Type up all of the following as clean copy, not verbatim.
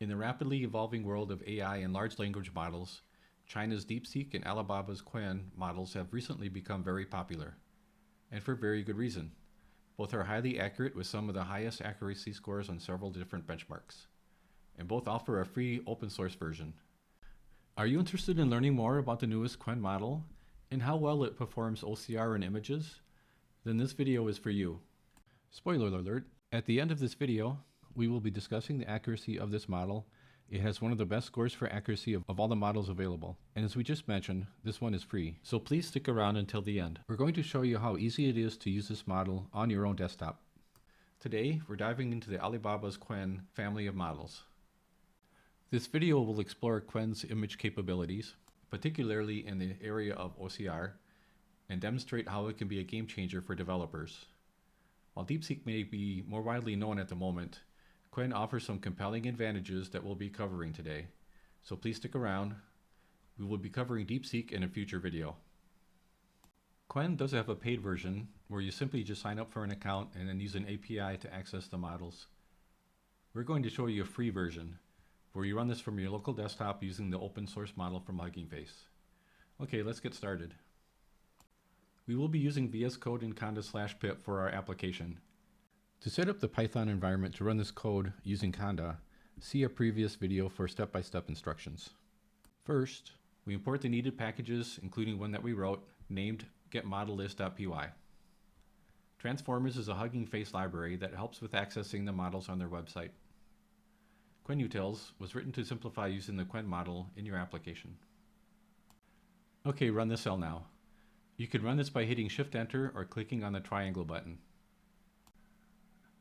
In the rapidly evolving world of AI and large language models, China's Deepseek and Alibaba's Qwen models have recently become very popular, and for very good reason. Both are highly accurate with some of the highest accuracy scores on several different benchmarks, and both offer a free open source version. Are you interested in learning more about the newest Qwen model and how well it performs OCR in images? Then this video is for you. Spoiler alert, at the end of this video, we will be discussing the accuracy of this model. It has one of the best scores for accuracy of all the models available. And as we just mentioned, this one is free. So please stick around until the end. We're going to show you how easy it is to use this model on your own desktop. Today, we're diving into the Alibaba's Qwen family of models. This video will explore Qwen's image capabilities, particularly in the area of OCR, and demonstrate how it can be a game changer for developers. While Deepseek may be more widely known at the moment, Qwen offers some compelling advantages that we'll be covering today, so please stick around. We will be covering Deepseek in a future video. Qwen does have a paid version where you simply just sign up for an account and then use an API to access the models. We're going to show you a free version where you run this from your local desktop using the open source model from Hugging Face. Okay, let's get started. We will be using VS Code and conda/pip for our application. To set up the Python environment to run this code using conda, see a previous video for step-by-step instructions. First, we import the needed packages, including one that we wrote, named getModelList.py. Transformers is a Hugging Face library that helps with accessing the models on their website. QwenUtils was written to simplify using the Qwen model in your application. Okay, run the cell now. You can run this by hitting Shift-Enter or clicking on the triangle button.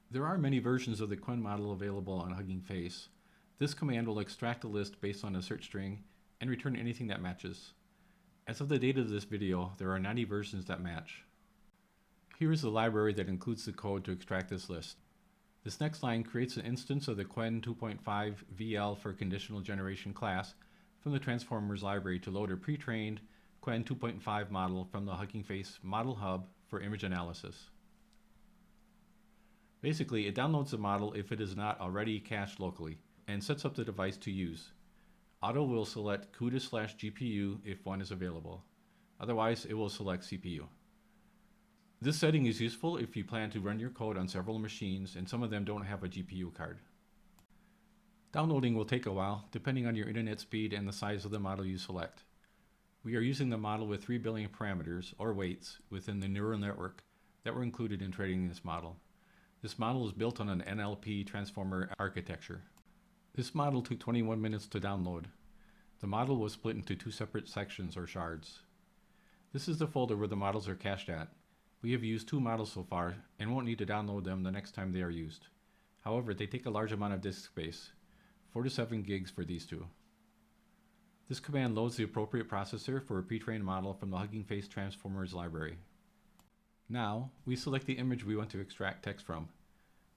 There are many versions of the Qwen model available on Hugging Face. This command will extract a list based on a search string and return anything that matches. As of the date of this video, there are 90 versions that match. Here is the library that includes the code to extract this list. This next line creates an instance of the Qwen 2.5 VL for conditional generation class from the Transformers library to load a pre-trained Qwen 2.5 model from the Hugging Face Model Hub for image analysis. Basically, it downloads the model if it is not already cached locally and sets up the device to use. Auto will select CUDA/GPU if one is available. Otherwise, it will select CPU. This setting is useful if you plan to run your code on several machines and some of them don't have a GPU card. Downloading will take a while, depending on your internet speed and the size of the model you select. We are using the model with 3 billion parameters, or weights, within the neural network that were included in training this model. This model is built on an NLP transformer architecture. This model took 21 minutes to download. The model was split into 2 separate sections or shards. This is the folder where the models are cached at. We have used 2 models so far and won't need to download them the next time they are used. However, they take a large amount of disk space, 4 to 7 gigs for these 2. This command loads the appropriate processor for a pre-trained model from the Hugging Face Transformers library. Now, we select the image we want to extract text from.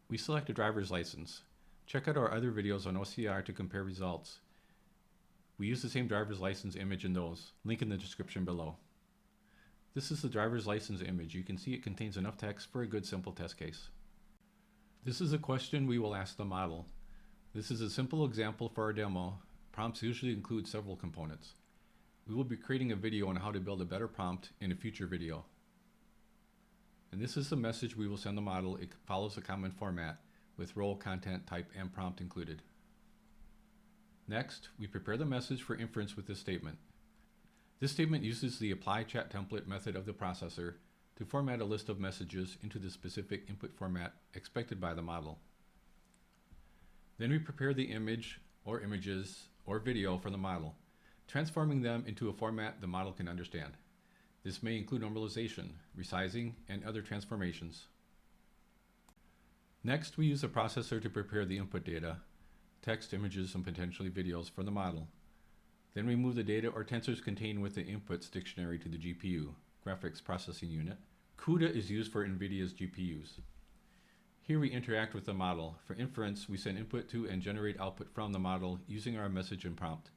We select a driver's license. Check out our other videos on OCR to compare results. We use the same driver's license image in those, link in the description below. This is the driver's license image. You can see it contains enough text for a good simple test case. This is a question we will ask the model. This is a simple example for our demo. Prompts usually include several components. We will be creating a video on how to build a better prompt in a future video. And this is the message we will send the model. It follows a common format with role, content, type, and prompt included. Next, we prepare the message for inference with this statement. This statement uses the apply chat template method of the processor to format a list of messages into the specific input format expected by the model. Then we prepare the image or images or video for the model, transforming them into a format the model can understand. This may include normalization, resizing, and other transformations. Next, we use the processor to prepare the input data, text, images, and potentially videos for the model. Then we move the data or tensors contained with the inputs dictionary to the GPU, graphics processing unit. CUDA is used for NVIDIA's GPUs. Here we interact with the model. For inference, we send input to and generate output from the model using our message and prompt.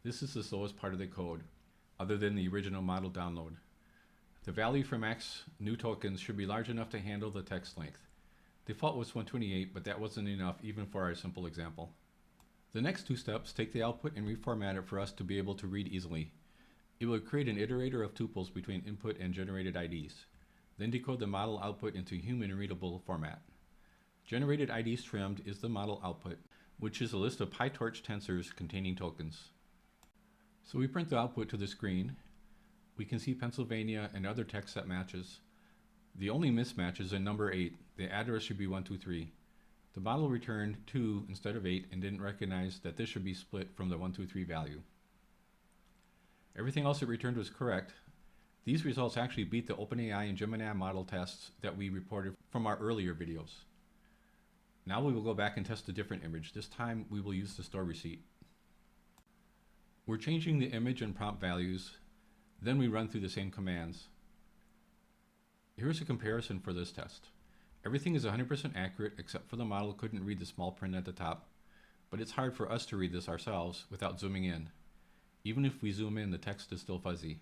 This is the slowest part of the code, other than the original model download. The value for max new tokens should be large enough to handle the text length. Default was 128, but that wasn't enough even for our simple example. The next two steps take the output and reformat it for us to be able to read easily. It will create an iterator of tuples between input and generated IDs, then decode the model output into human-readable format. Generated IDs trimmed is the model output, which is a list of PyTorch tensors containing tokens. So we print the output to the screen. We can see Pennsylvania and other text that matches. The only mismatch is in number 8. The address should be 123. The model returned 2 instead of 8 and didn't recognize that this should be split from the 123 value. Everything else it returned was correct. These results actually beat the OpenAI and Gemini model tests that we reported from our earlier videos. Now we will go back and test a different image. This time we will use the store receipt. We're changing the image and prompt values, then we run through the same commands. Here's a comparison for this test. Everything is 100% accurate except for the model couldn't read the small print at the top, but it's hard for us to read this ourselves without zooming in. Even if we zoom in, the text is still fuzzy.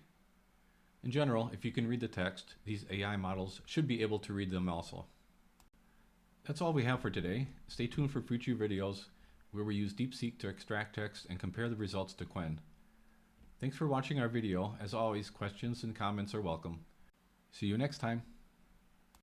In general, if you can read the text, these AI models should be able to read them also. That's all we have for today. Stay tuned for future videos where we use Deepseek to extract text and compare the results to Qwen. Thanks for watching our video. As always, questions and comments are welcome. See you next time.